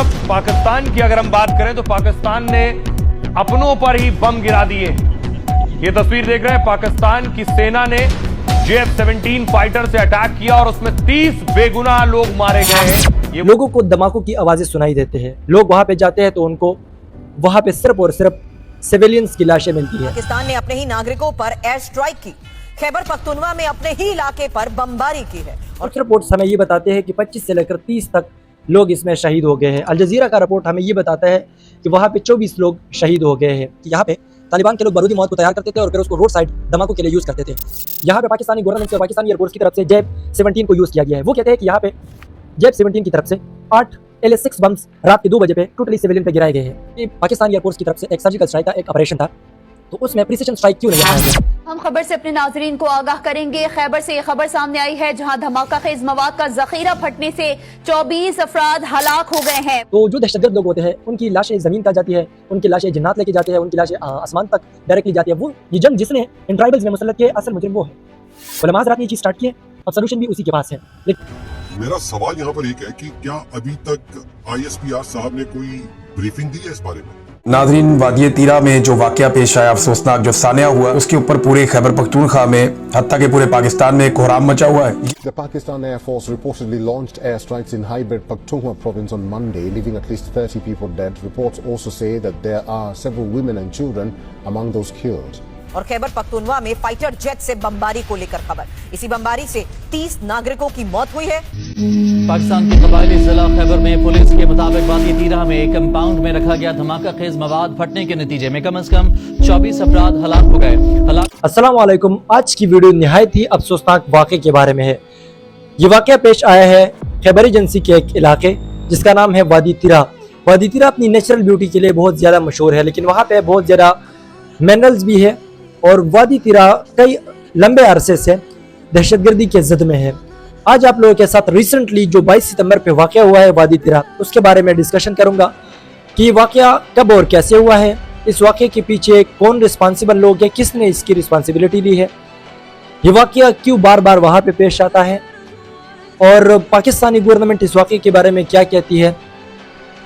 طرف पाकिस्तान की अगर हम बात करें तो पाकिस्तान ने अपनों पर ही बम गिरा दिए। ये तस्वीर देख रहे हैं, पाकिस्तान की सेना ने JF-17 फाइटर से अटैक किया और उसमें 30 बेगुनाह लोग मारे गए हैं। लोगों को धमाकों की आवाजें सुनाई देते हैं, लोग वहां पे जाते हैं तो उनको वहां पे सिर्फ और सिर्फ सिविलियंस की लाशें मिलती है। पाकिस्तान ने अपने ही नागरिकों पर एयर स्ट्राइक की, खैबर पख्तूनवा में अपने ही इलाके पर बमबारी की है। और रिपोर्ट्स हमें ये बताते हैं कि 25 से लेकर 30 तक लोग इसमें शहीद हो गए हैं। अल जज़ीरा का रिपोर्ट हमें ये बताता है कि वहाँ पे 24 लोग शहीद हो गए हैं। यहाँ पे तालिबान के लोग बारूदी मौत को तैयार करते थे और फिर उसको रोड साइड धमाकों के लिए यूज़ करते थे। यहाँ पे पाकिस्तानी गवर्नमेंट और पाकिस्तानी एयरफोर्स की तरफ से JF-17 को यूज़ किया गया है। वो कहते हैं कि यहाँ पे JF-17 की तरफ से 8 LS-6 बम्स रात के 2 बजे पे टोटली सिविलियन पे गिराए गए हैं। ये पाकिस्तानी एयरफोर्स की तरफ से एक सर्जिकल स्ट्राइक का एक ऑपरेशन था, तो उसमें प्रिसिशन स्ट्राइक क्यों नहीं आया? हम खबर से अपने नाजरीन को आगाह करेंगे। खैबर से ये खबर सामने आई है जहां धमाका खेज मवाद का जखीरा फटने से 24 अफराद हलाक हो गए हैं। तो जो दहशतगर्द लोग होते हैं उनकी लाशें जमीन तक जाती है, उनकी लाशें जिन्नात लेके जाते हैं, उनकी लाशें आसमान तक डायरेक्टली जाती है। वो ये जंग जिसने इन ट्राइबल्स में मुसल्लत किए, असल मुजरिम वो है। उलमा हज़रात ने ये चीज़ स्टार्ट की है और सोल्यूशन भी उसी के पास है। मेरा सवाल यहाँ पर एक है कि क्या अभी तक ISPR साहब ने कोई ब्रीफिंग दी है इस बारे में? नाज़रीन, वादी तीरा में जो वाकया पेश आया, अफसोसनाक जो सानिया हुआ, उसके ऊपर पूरे खैबर पख्तूनख्वा में हत्ता के पूरे पाकिस्तान में कोहराम मचा हुआ है। The Pakistan Air Force reportedly launched airstrikes in Khyber Pakhtunkhwa province on Monday, leaving at least 30 people dead. Reports also say that there are several women and children among those killed. और खैबर पख्तूनवा में fighter jet से बमबारी को लेकर खबर। इसी बमबारी से 30 नागरिकों की मौत हुई है। पाकिस्तान के कबायली जिला खैबर में पुलिस के मुताबिक वादी तीरा में एक कंपाउंड में रखा गया धमाका खेज मवाद फटने के नतीजे में कम से कम 24 अफराद हलाक हो गए। अस्सलाम वालेकुम। आज की वीडियो निहायत ही अफसोसनाक वाक़े के बारे में है। ये वाक़या पेश आया है खैबर एजेंसी के एक इलाके जिसका नाम है वादी तीरा। वादी तीरा अपनी नेचुरल ब्यूटी के लिए बहुत ज़्यादा मशहूर है, लेकिन वहाँ पे बहुत ज़्यादा मिनरल्स भी है और वादी तीरा कई लंबे अरसे से दहशतगर्दी के ज़द में है। आज आप लोगों के साथ रिसेंटली जो 22 सितंबर पे वाक़या हुआ है वादी तीरा, उसके बारे में डिस्कशन करूंगा कि ये वाक़या कब और कैसे हुआ है, इस वाक़े के पीछे कौन रिस्पॉन्सिबल लोग हैं, किसने इसकी रिस्पॉन्सिबिलिटी ली है, ये वाक़या क्यों बार बार वहाँ पे पेश आता है और पाकिस्तानी गवर्नमेंट इस वाक़े के बारे में क्या कहती है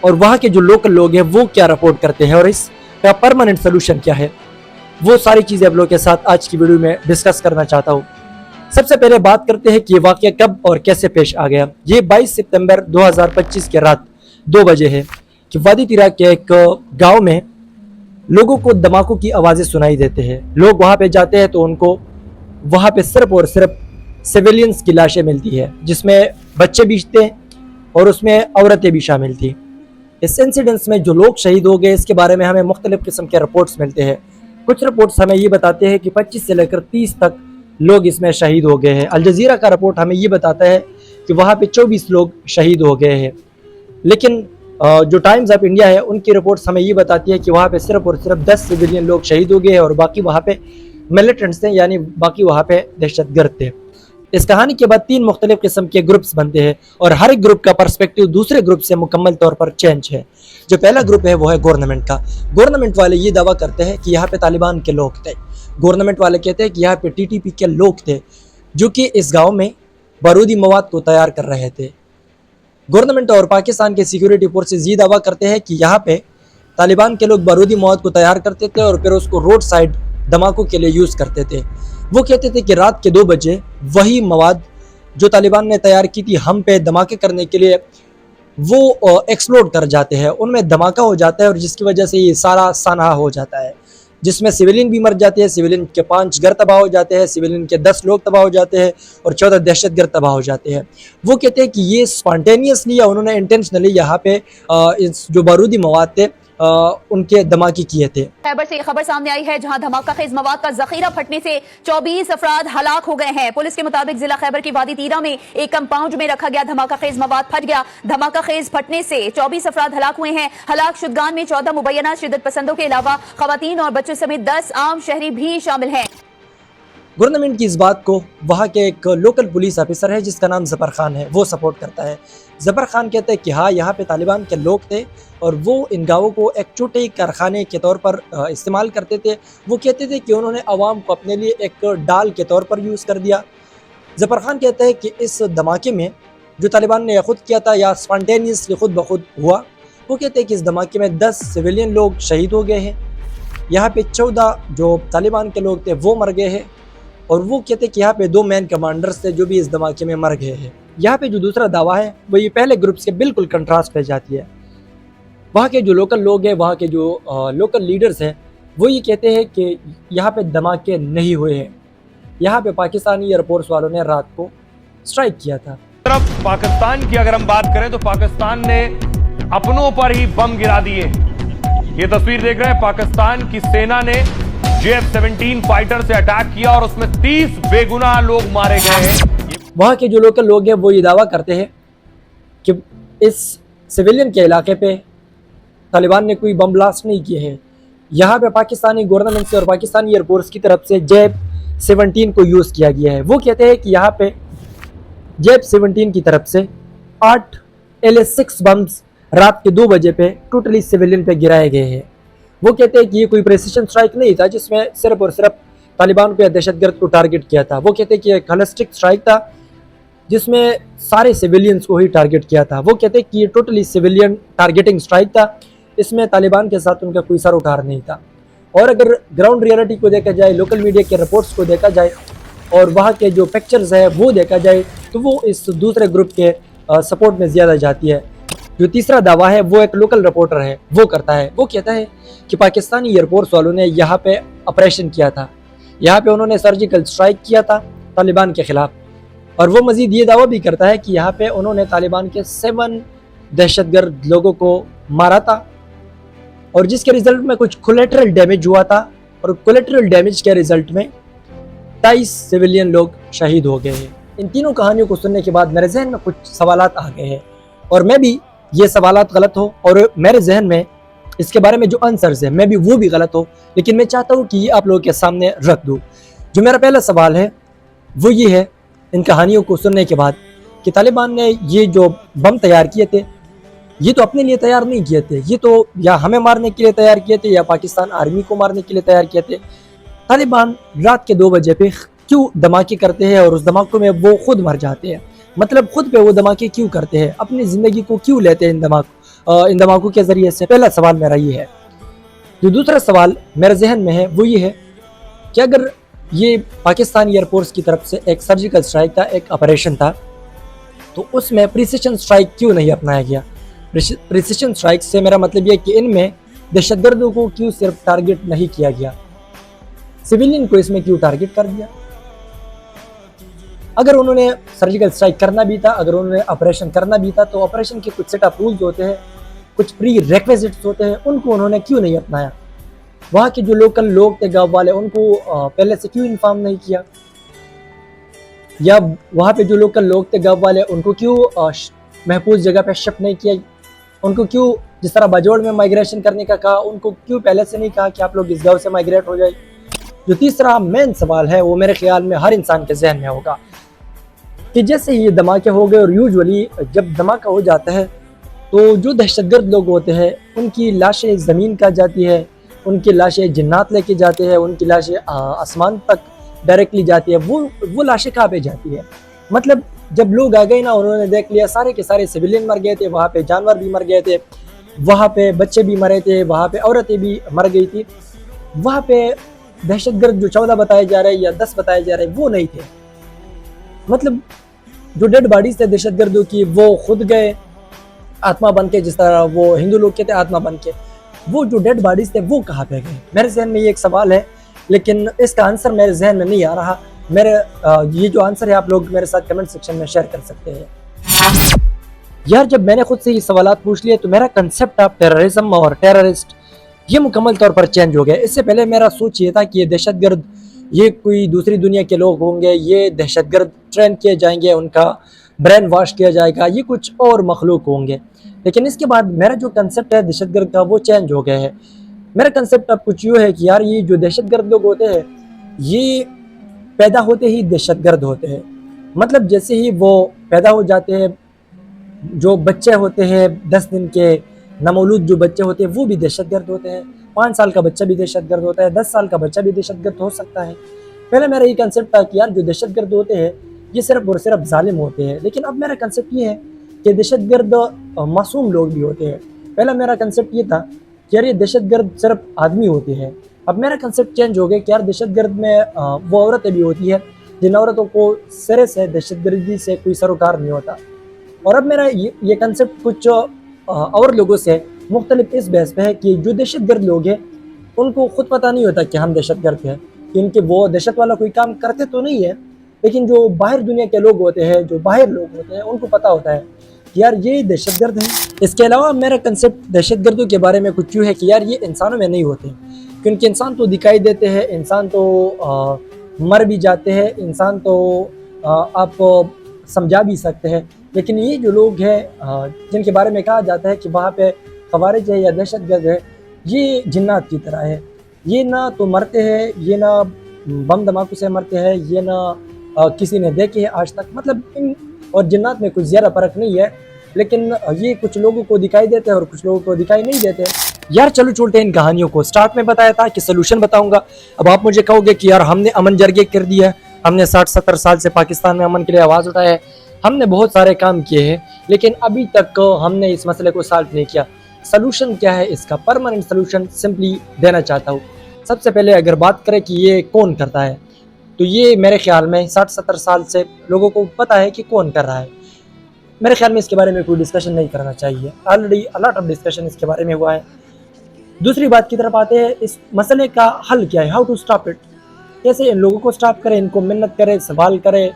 और वहाँ के जो लोकल लोग हैं वो क्या रिपोर्ट करते हैं और इसका परमानेंट सोल्यूशन क्या है। वो सारी चीज़ें आप लोगों के साथ आज की वीडियो में डिस्कस करना चाहता हूँ। सबसे पहले बात करते हैं कि ये वाक़या कब और कैसे पेश आ गया। ये 22 सितंबर 2025 के रात 2 बजे है कि वादी तीरा के एक गांव में लोगों को धमाकों की आवाज़ें सुनाई देते हैं। लोग वहाँ पे जाते हैं तो उनको वहाँ पे सिर्फ और सिर्फ सिविलियंस की लाशें मिलती है, जिसमें बच्चे भी थे और उसमें औरतें भी शामिल थी। इस इंसिडेंट्स में जो लोग शहीद हो गए इसके बारे में हमें मुख्तलिफ किस्म के रिपोर्ट्स मिलते हैं। कुछ रिपोर्ट्स हमें ये बताते हैं कि 25 से लेकर 30 तक लोग इसमें शहीद हो गए हैं। अल जज़ीरा का रिपोर्ट हमें ये बताता है कि वहाँ पे 24 लोग शहीद हो गए हैं, लेकिन जो टाइम्स ऑफ इंडिया है उनकी रिपोर्ट्स हमें ये बताती है कि वहाँ पे सिर्फ और सिर्फ 10 सिविलियन लोग शहीद हो गए हैं और बाकी वहाँ पे मिलिटेंट्स थे, यानी बाकी वहाँ पे दहशतगर्द थे। इस कहानी के बाद 3 मुख्तलिफ किस्म के ग्रुप्स बनते हैं और हर एक ग्रुप का पर्सपेक्टिव दूसरे ग्रुप से मुकम्मल तौर पर चेंज है। जो पहला ग्रुप है वो है गवर्नमेंट का। गवर्नमेंट वाले ये दावा करते हैं कि यहाँ पे तालिबान के लोग थे। गवर्नमेंट वाले कहते हैं कि यहाँ पे TTP के लोग थे जो कि इस गांव में बारूदी मवाद को तैयार कर रहे थे। गवर्नमेंट और पाकिस्तान के सिक्योरिटी फोर्सेस ये दावा करते हैं कि यहाँ पे तालिबान के लोग बारूदी मवाद को तैयार करते थे और फिर उसको रोड साइड धमाकों के लिए यूज़ करते थे। वो कहते थे कि रात के 2 बजे वही मवाद जो तालिबान ने तैयार की थी हम पे धमाके करने के लिए वो एक्सप्लोड कर जाते हैं, उनमें धमाका हो जाता है और जिसकी वजह से ये सारा सानहा हो जाता है, जिसमें सिविलियन भी मर जाते हैं, सिविलियन के 5 घर तबाह हो जाते हैं, सिविलियन के 10 लोग तबाह हो जाते हैं और 14 दहशतगर्द तबाह हो जाते हैं। वो कहते हैं कि ये स्पॉन्टेनियसली या उन्होंने इंटेंशनली यहाँ पे इस जो बारूदी मवाद थे उनके धमाके किए थे। खैबर से ये खबर सामने आई है जहां धमाका खेज मवाद का जखीरा फटने से 24 अफराद हलाक हो गए हैं। पुलिस के मुताबिक जिला खैबर की वादी तीरा में एक कंपाउंड में रखा गया धमाका खेज मवाद फट गया। धमाका खेज फटने से 24 अफराद हलाक हुए हैं। हलाक शुदगान में 14 मुबैना शिद्दत पसंदों के अलावा खवातीन और बच्चों समेत 10 आम शहरी भी शामिल हैं। गवर्नमेंट की इस बात को वहाँ के एक लोकल पुलिस ऑफिसर है जिसका नाम ज़फ़र खान है, वो सपोर्ट करता है। ज़फ़र खान कहते हैं कि हाँ, यहाँ पे तालिबान के लोग थे और वो इन गाँवों को एक छोटे कारखाने के तौर पर इस्तेमाल करते थे। वो कहते थे कि उन्होंने आवाम को अपने लिए एक डाल के तौर पर यूज़ कर दिया। ज़फ़र खान कहते हैं कि इस धमाके में जो तालिबान ने खुद किया था या स्पॉन्टेनियसली खुद ब खुद हुआ, وہ کہتے ہیں کہ اس دھماکے میں 10 سویلین لوگ شہید ہو گئے ہیں، یہاں پہ 14 جو طالبان کے لوگ تھے وہ مر گئے ہیں، اور وہ کہتے ہیں کہ یہاں پہ 2 مین کمانڈرز تھے جو بھی اس دھماکے میں مر گئے ہیں۔ یہاں پہ جو دوسرا دعویٰ ہے وہ یہ پہلے گروپ سے بالکل کنٹراسٹ پہ جاتی ہے۔ وہاں کے جو لوکل لوگ ہیں، وہاں کے جو لوکل لیڈرز ہیں، وہ یہ کہتے ہیں کہ یہاں پہ دھماکے نہیں ہوئے ہیں، یہاں پہ پاکستانی ایئر فورس والوں نے رات کو اسٹرائک کیا تھا۔ طرف پاکستان کی اگر ہم بات کریں تو پاکستان نے اپنوں پر ہی بم گرا دیے۔ یہ تصویر دیکھ رہے ہیں، پاکستان کی سینا نے JF-17 فائٹر سے اٹیک کیا اور اس میں 30 بے گناہ لوگ مارے گئے ہیں۔ وہاں کے جو لوکل لوگ ہیں وہ یہ دعویٰ کرتے ہیں کہ اس سویلین کے علاقے پہ طالبان نے کوئی بم بلاسٹ نہیں کیے ہیں، یہاں پہ پاکستانی گورنمنٹ سے اور پاکستانی ایئر فورس کی طرف سے JF-17 کو یوز کیا گیا ہے۔ وہ کہتے ہیں کہ یہاں پہ JF-17 کی طرف سے 8 LS-6 بمز رات کے 2 بجے پہ ٹوٹلی سویلین پہ گرائے گئے ہیں۔ وہ کہتے ہیں کہ یہ کوئی پریسیشن اسٹرائک نہیں تھا جس میں صرف اور صرف طالبان کو یا دہشت گرد کو ٹارگٹ کیا تھا۔ وہ کہتے ہیں کہ ایک ہولسٹک اسٹرائک تھا جس میں سارے سویلینز کو ہی ٹارگٹ کیا تھا۔ وہ کہتے ہیں کہ یہ ٹوٹلی سویلین ٹارگٹنگ اسٹرائک تھا، اس میں طالبان کے ساتھ ان کا کوئی سروکار نہیں تھا۔ اور اگر گراؤنڈ ریئلٹی کو دیکھا جائے، لوکل میڈیا کے رپورٹس کو دیکھا جائے اور وہاں کے جو پکچرز ہیں وہ دیکھا جائے تو وہ اس دوسرے گروپ کے سپورٹ میں زیادہ جاتی ہے۔ جو تیسرا دعویٰ ہے وہ ایک لوکل رپورٹر ہے وہ کرتا ہے، وہ کہتا ہے کہ پاکستانی ایئر فورس والوں نے یہاں پہ آپریشن کیا تھا، یہاں پہ انہوں نے سرجیکل اسٹرائک کیا تھا طالبان کے خلاف، اور وہ مزید یہ دعویٰ بھی کرتا ہے کہ یہاں پہ انہوں نے طالبان کے 7 دہشت گرد لوگوں کو مارا تھا، اور جس کے رزلٹ میں کچھ کولیٹرل ڈیمیج ہوا تھا، اور کولیٹرل ڈیمیج کے رزلٹ میں 23 سویلین لوگ شہید ہو گئے ہیں۔ ان تینوں کہانیوں کو سننے کے بعد میرے ذہن میں کچھ سوالات آ گئے ہیں، اور میں بھی یہ سوالات غلط ہو اور میرے ذہن میں اس کے بارے میں جو آنسرز ہیں میں بھی وہ بھی غلط ہو، لیکن میں چاہتا ہوں کہ یہ آپ لوگوں کے سامنے رکھ دوں۔ جو میرا پہلا سوال ہے وہ یہ ہے ان کہانیوں کو سننے کے بعد کہ طالبان نے یہ جو بم تیار کیے تھے یہ تو اپنے لیے تیار نہیں کیے تھے، یہ تو یا ہمیں مارنے کے لیے تیار کیے تھے یا پاکستان آرمی کو مارنے کے لیے تیار کیے تھے۔ طالبان رات کے 2 بجے پہ کیوں دھماکے کرتے ہیں اور اس دھماکوں میں وہ خود مر جاتے ہیں؟ مطلب خود پہ وہ دھماکے کیوں کرتے ہیں؟ اپنی زندگی کو کیوں لیتے ہیں ان دھماکوں کے ذریعے سے؟ پہلا سوال میرا یہ ہے۔ جو دوسرا سوال میرے ذہن میں ہے وہ یہ ہے کہ اگر یہ پاکستانی ایئر فورس کی طرف سے ایک سرجیکل اسٹرائک تھا، ایک آپریشن تھا، تو اس میں پریسیشن اسٹرائک کیوں نہیں اپنایا گیا؟ پریسیشن اسٹرائک سے میرا مطلب یہ کہ ان میں دہشت گردوں کو کیوں صرف ٹارگٹ نہیں کیا گیا، سویلین کو اس میں کیوں ٹارگٹ کر دیا؟ اگر انہوں نے سرجیکل اسٹرائک کرنا بھی تھا، اگر انہوں نے آپریشن کرنا بھی تھا، تو آپریشن کے کچھ سیٹ اپ رولز ہوتے ہیں، کچھ پری ریکویزٹس ہوتے ہیں، ان کو انہوں نے کیوں نہیں اپنایا؟ وہاں کے جو لوکل لوگ تھے گاؤں والے ان کو پہلے سے کیوں انفارم نہیں کیا؟ یا وہاں پہ جو لوکل لوگ تھے گاؤں والے ان کو کیوں محفوظ جگہ پہ شفٹ نہیں کیا؟ ان کو کیوں جس طرح باجوڑ میں مائگریشن کرنے کا کہا، ان کو کیوں پہلے سے نہیں کہا کہ آپ لوگ اس گاؤں سے مائگریٹ ہو جائے؟ جو تیسرا مین سوال ہے وہ میرے خیال میں ہر انسان کے ذہن میں ہوگا کہ جیسے یہ دھماکے ہو گئے، اور یوزولی جب دھماکہ ہو جاتا ہے تو جو دہشت گرد لوگ ہوتے ہیں ان کی لاشیں زمین کا جاتی ہے، ان کی لاشیں جنات لے کے جاتے ہیں، ان کی لاشیں آسمان تک ڈائریکٹلی جاتی ہے۔ وہ لاشیں کہاں پہ جاتی ہے؟ مطلب جب لوگ آ گئے نا، انہوں نے دیکھ لیا سارے کے سارے سویلین مر گئے تھے، وہاں پہ جانور بھی مر گئے تھے، وہاں پہ بچے بھی مرے تھے، وہاں پہ عورتیں بھی مر گئی تھی، وہاں پہ دہشت گرد جو 14 بتائے جا رہے یا 10 بتائے جا رہے وہ نہیں تھے۔ مطلب جو ڈیڈ باڈیز تھے دہشت گردوں کی وہ خود گئے آتما بن کے، جس طرح وہ ہندو لوگ کہتے ہیں آتما بن کے، وہ جو ڈیڈ باڈیز تھے وہ کہاں پہ گئے؟ میرے ذہن میں یہ ایک سوال ہے، لیکن اس کا آنسر میرے ذہن میں نہیں آ رہا۔ یہ جو آنسر ہے آپ لوگ میرے ساتھ کمنٹ سیکشن میں شیئر کر سکتے ہیں۔ یار جب میں نے خود سے یہ سوالات پوچھ لیے تو میرا کنسیپٹ آف ٹیررزم اور ٹیررسٹ یہ مکمل طور پر چینج ہو گیا۔ اس سے پہلے میرا سوچ یہ تھا کہ یہ دہشت گرد یہ کوئی دوسری دنیا کے لوگ ہوں گے، یہ دہشت گرد ٹرین کیے جائیں گے، ان کا برین واش کیا جائے گا، یہ کچھ اور مخلوق ہوں گے۔ لیکن اس کے بعد میرا جو کنسیپٹ ہے دہشت گرد کا وہ چینج ہو گیا ہے۔ میرا کنسیپٹ اب کچھ یوں ہے کہ یار یہ جو دہشت گرد لوگ ہوتے ہیں یہ پیدا ہوتے ہی دہشت گرد ہوتے ہیں۔ مطلب جیسے ہی وہ پیدا ہو جاتے ہیں، جو بچے ہوتے ہیں 10 دن کے نامولود جو بچے ہوتے ہیں وہ بھی دہشت گرد ہوتے ہیں، 5 سال کا بچہ بھی دہشت گرد ہوتا ہے، 10 سال کا بچہ بھی دہشت گرد ہو سکتا ہے۔ پہلے میرا یہ کنسیپٹ تھا کہ یار جو دہشت گرد ہوتے ہیں یہ صرف اور صرف ظالم ہوتے ہیں، لیکن اب میرا کنسیپٹ یہ ہے کہ دہشت گرد معصوم لوگ بھی ہوتے ہیں، पहला मेरा कंसेप्ट ये था कि यार ये दहशतगर्द सिर्फ आदमी होते हैं। अब मेरा कंसेप्ट चेंज हो गया कि यार दहशतगर्द में वो औरतें भी होती है जिन औरतों को सिरे से दहशतगर्दी से कोई सरोकार नहीं होता। और अब मेरा ये कंसेप्ट कुछ और लोगों से मुख्तलिफ इस बहस पे है कि जो दहशतगर्द लोग हैं उनको खुद पता नहीं होता कि हम दहशतगर्द हैं, कि इनके वो दहशत वाला कोई काम करते तो नहीं है, लेकिन जो बाहर दुनिया के लोग होते हैं, जो बाहर लोग होते हैं, उनको पता होता है कि यार ये दहशतगर्द हैं। इसके अलावा मेरा कंसेप्ट दहशतगर्दों के बारे में कुछ यूँ है कि यार ये इंसानों में नहीं होते, क्योंकि इंसान तो दिखाई देते हैं, इंसान तो मर भी जाते हैं, इंसान तो आप समझा भी सकते हैं, लेकिन ये जो लोग हैं जिनके बारे में कहा जाता है कि वहाँ पे खवारिज है या दहशतगर्द है, ये जिन्नात की तरह है। ये ना तो मरते हैं, ये ना बम धमाकों से मरते हैं, ये ना किसी ने देखे है आज तक। मतलब इन और जिन्नात में कुछ ज़्यादा फ़र्क नहीं है, लेकिन ये कुछ लोगों को दिखाई देते हैं और कुछ लोगों को दिखाई नहीं देते। यार चलो छोड़ते हैं इन कहानियों को। स्टार्ट में बताया था कि सलूशन बताऊंगा। अब आप मुझे कहोगे कि यार हमने अमन जरगे कर दिया है, हमने 60-70 साल से पाकिस्तान में अमन के लिए आवाज़ उठाया है, हमने बहुत सारे काम किए हैं, लेकिन अभी तक हमने इस मसले को सॉल्व नहीं किया। सलूशन क्या है इसका? परमानेंट सलूशन सिंपली देना चाहता हूँ। सबसे पहले अगर बात करें कि ये कौन करता है, तो ये मेरे ख्याल में 60-70 साल से लोगों को पता है कि कौन कर रहा है। मेरे ख्याल में इसके बारे में कोई डिस्कशन नहीं करना चाहिए, already a lot of discussion इसके बारे में हुआ है। दूसरी बात की तरफ आते हैं, इस मसले का हल क्या है, हाउ टू स्टॉप इट। कैसे इन लोगों को स्टॉप करें, इनको मिन्नत करें, सवाल करें,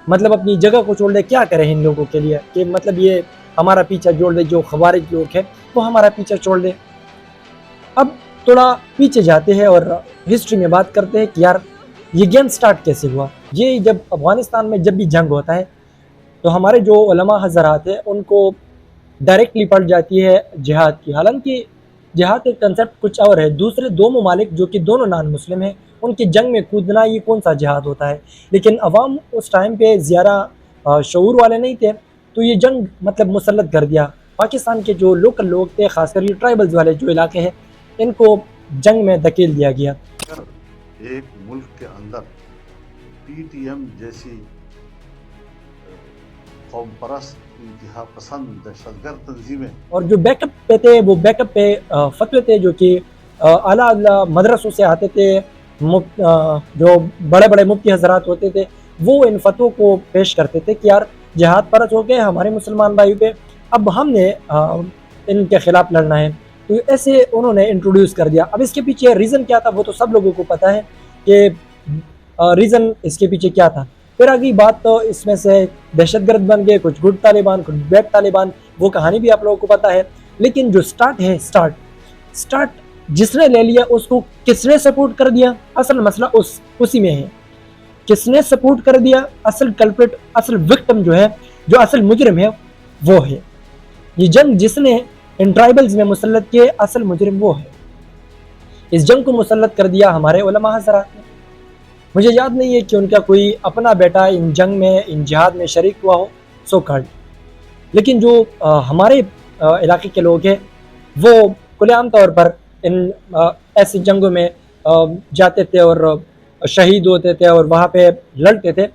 मतलब अपनी जगह को छोड़ दे। क्या करें इन लोगों के लिए कि मतलब ये हमारा पीछा छोड़ दे, जो खवारिज लोग हैं वो हमारा पीछा छोड़ दे। अब थोड़ा पीछे जाते हैं और हिस्ट्री में बात करते हैं कि यार ये गेम स्टार्ट कैसे हुआ। ये जब अफ़गानिस्तान में जब भी जंग होता है तो हमारे जो उलमा हज़रात हैं उनको डायरेक्टली पड़ जाती है जिहाद की। हालांकि जिहाद एक कंसेप्ट कुछ और है। दूसरे दो ममालिक जो कि दोनों नान मुस्लिम हैं, उनकी जंग में कूदना ये कौन सा जिहाद होता है। लेकिन अवाम उस टाइम पे ज़्यादा शऊर वाले नहीं थे, तो ये जंग मतलब मुसल्लत कर दिया। पाकिस्तान के जो लोकल लोग थे, खासकर ये ट्राइबल्स वाले जो इलाके हैं, इनको जंग में धकेल दिया गया। एक मुल्क के अंदर पीटीएम जैसी कौम परस्त, इंतहा पसंद, दहशतगर्द तंजीमें और जो बैकअप पे थे वो बैकअप पे फतवे थे जो कि आला मदरसों से आते थे। जो बड़े बड़े मुफ्ती हजरात होते थे वो इन फतवों को पेश करते थे कि यार जिहाद परस्त हो गए हमारे मुसलमान भाइयों पे, अब हमने इनके खिलाफ लड़ना है। तो ऐसे उन्होंने इंट्रोड्यूस कर दिया। अब इसके पीछे रीज़न क्या था वो तो सब लोगों को पता है कि रीज़न इसके पीछे क्या था। फिर अगली बात तो इसमें से दहशतगर्द बन गए, कुछ गुड तालिबान, कुछ बैड तालिबान, वो कहानी भी आप लोगों को पता है। लेकिन जो स्टार्ट है, स्टार्ट जिसने ले लिया उसको किसने सपोर्ट कर दिया, असल मसला उसी में है। किसने सपोर्ट कर दिया, असल कल्प्रिट, असल विक्टिम जो है, जो असल मुजरिम है वो है। ये जंग जिसने इन ट्राइबल्स में मुसल्लत किए, असल मुजरिम वो है। इस जंग को मुसल्लत कर दिया हमारे उलमा हज़रात ने। मुझे याद नहीं है कि उनका कोई अपना बेटा इन जंग में, इन जिहाद में शरीक हुआ हो, सो कॉल्ड। लेकिन जो हमारे इलाके के लोग हैं वो खुलेआम तौर पर इन ऐसी जंगों में जाते थे और शहीद होते थे और वहाँ पे लड़ते थे।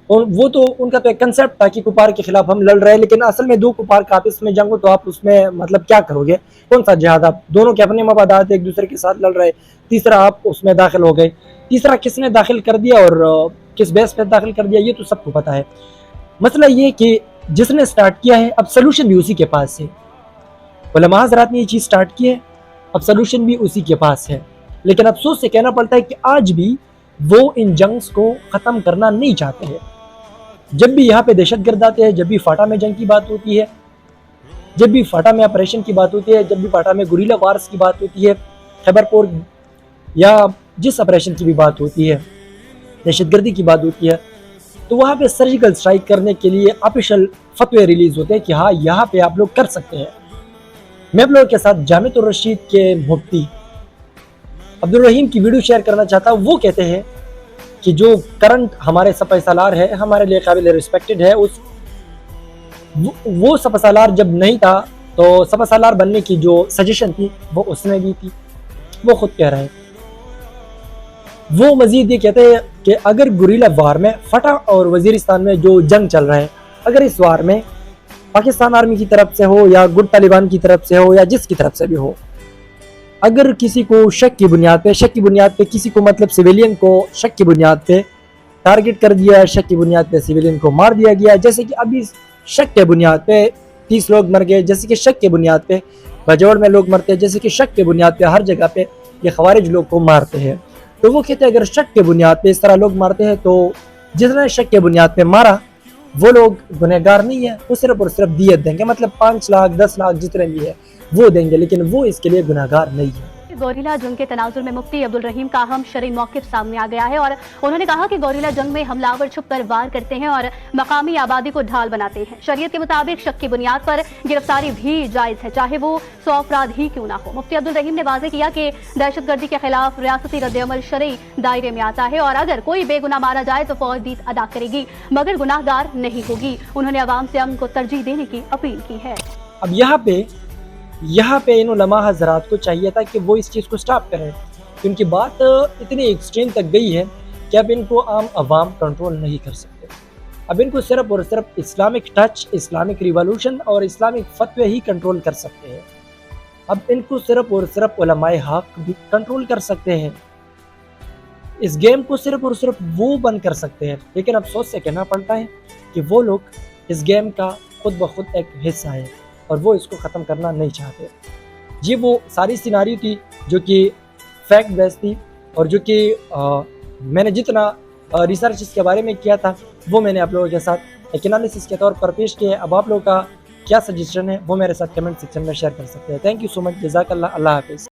और वो तो उनका तो एक कंसेप्ट था कि कुफार के खिलाफ हम लड़ रहे हैं, लेकिन असल में दो कुफार का आपस में जंग हो तो आप उसमें मतलब क्या करोगे, कौन सा जिहाद। आप दोनों के अपने मफादात एक दूसरे के साथ लड़ रहे, तीसरा आप उसमें दाखिल हो गए। तीसरा किसने दाखिल कर दिया और किस बेस पे दाखिल कर दिया ये तो सबको पता है। मसला ये कि जिसने स्टार्ट किया है अब सलूशन भी उसी के पास है। उलमा हज़रात ने ये चीज़ स्टार्ट की है, अब सलूशन भी उसी के पास है। लेकिन अफसोस से कहना पड़ता है कि आज भी वो इन जंग्स को ख़त्म करना नहीं चाहते हैं। जब भी यहाँ पे दहशतगर्द आते हैं, जब भी फाटा में जंग की बात होती है, जब भी फाटा में ऑपरेशन की बात होती है, जब भी फाटा में गुरीला वार्स की बात होती है, खैबरपुर या जिस ऑपरेशन की भी बात होती है, दहशतगर्दी की बात होती है, तो वहाँ पे सर्जिकल स्ट्राइक करने के लिए ऑफिशियल फतवे रिलीज होते हैं कि हाँ यहाँ पे आप लोग कर सकते हैं। मैं आप लोगों के साथ जामिअतुर रशीद के मुफ्ती अब्दुल रहीम की वीडियो शेयर करना चाहता हूँ। वो कहते हैं कि जो करंट हमारे सपा सालार है हमारे लिए काबिल रिस्पेक्टेड है, वो सपा सालार जब नहीं था तो सपा सालार बनने की जो सजेशन थी वो उसने दी थी। वो खुद कह रहे हैं। वो मजीद ये कहते हैं कि अगर गुरीला वार में फटा और वजीरिस्तान में जो जंग चल रहा है, अगर इस वार में पाकिस्तान आर्मी की तरफ से हो या गुड तालिबान की तरफ से हो या जिसकी तरफ से भी हो, अगर किसी को शक की बुनियाद पे किसी को मतलब सिविलियन को शक की बुनियाद पे टारगेट कर दिया, शक की बुनियाद पे सिविलियन को मार दिया गया, जैसे कि अभी शक के बुनियाद पे 30 लोग मर गए, जैसे कि शक के बुनियाद पे बाजौड़ में लोग मरते हैं, जैसे कि शक के बुनियाद पे हर जगह पे ये खवारिज लोग को मारते हैं। तो वो कहते हैं अगर शक के बुनियाद पे इस तरह लोग मारते हैं तो जिसने शक के बुनियाद पे मारा वो लोग गुनहगार नहीं है, वो सिर्फ और सिर्फ दियत देंगे, मतलब 5 लाख 10 लाख जितने भी है वो देंगे, लेकिन वो इसके लिए गुनहगार नहीं है। गौरीला जंग के तनाजुर में मुफ्ती अब्दुल रहीम का अहम शरई मौक़िफ़ सामने आ गया है और उन्होंने कहा कि गौरीला जंग में हमलावर छुपकर वार करते हैं और मकामी आबादी को ढाल बनाते हैं। शरीयत के मुताबिक शक की बुनियाद पर गिरफ्तारी भी जायज़ है, चाहे वो 100 अफराद ही क्यों ना हो। मुफ्ती अब्दुल रहीम ने वाज़ेह किया कि दहशतगर्दी के खिलाफ रियासती रद्द-ए-अमल शरई दायरे में आता है और अगर कोई बेगुनाह मारा जाए तो फौज दीस अदा करेगी मगर गुनाहगार नहीं होगी। उन्होंने अवाम से अमन को तरजीह देने की अपील की है। अब यहाँ पे इन उलमा हज़रात को चाहिए था कि वो इस चीज़ को स्टॉप करें, क्योंकि बात इतनी एक्सट्रीम तक गई है कि अब इनको आम अवाम कंट्रोल नहीं कर सकते। अब इनको सिर्फ और सिर्फ इस्लामिक टच, इस्लामिक रिवॉल्यूशन और इस्लामिक फतवे ही कंट्रोल कर सकते हैं। अब इनको सिर्फ और सिर्फ उलमाए हक भी कंट्रोल कर सकते हैं। इस गेम को सिर्फ और सिर्फ वो बंद कर सकते हैं, लेकिन अफसोस से कहना पड़ता है कि वो लोग इस गेम का खुद ब खुद एक हिस्सा है और वो इसको ख़त्म करना नहीं चाहते। ये वो सारी सिनारी थी जो कि फैक्ट बेस्ड थी और जो कि मैंने जितना रिसर्च इसके बारे में किया था वो मैंने आप लोगों के साथ एक एनालिसिस के तौर पर पेश किया है। अब आप लोगों का क्या सजेशन है वो मेरे साथ कमेंट सेक्शन में शेयर कर सकते हैं। थैंक यू सो मच, जज़ाकल्लाह, अल्लाह हाफिज़।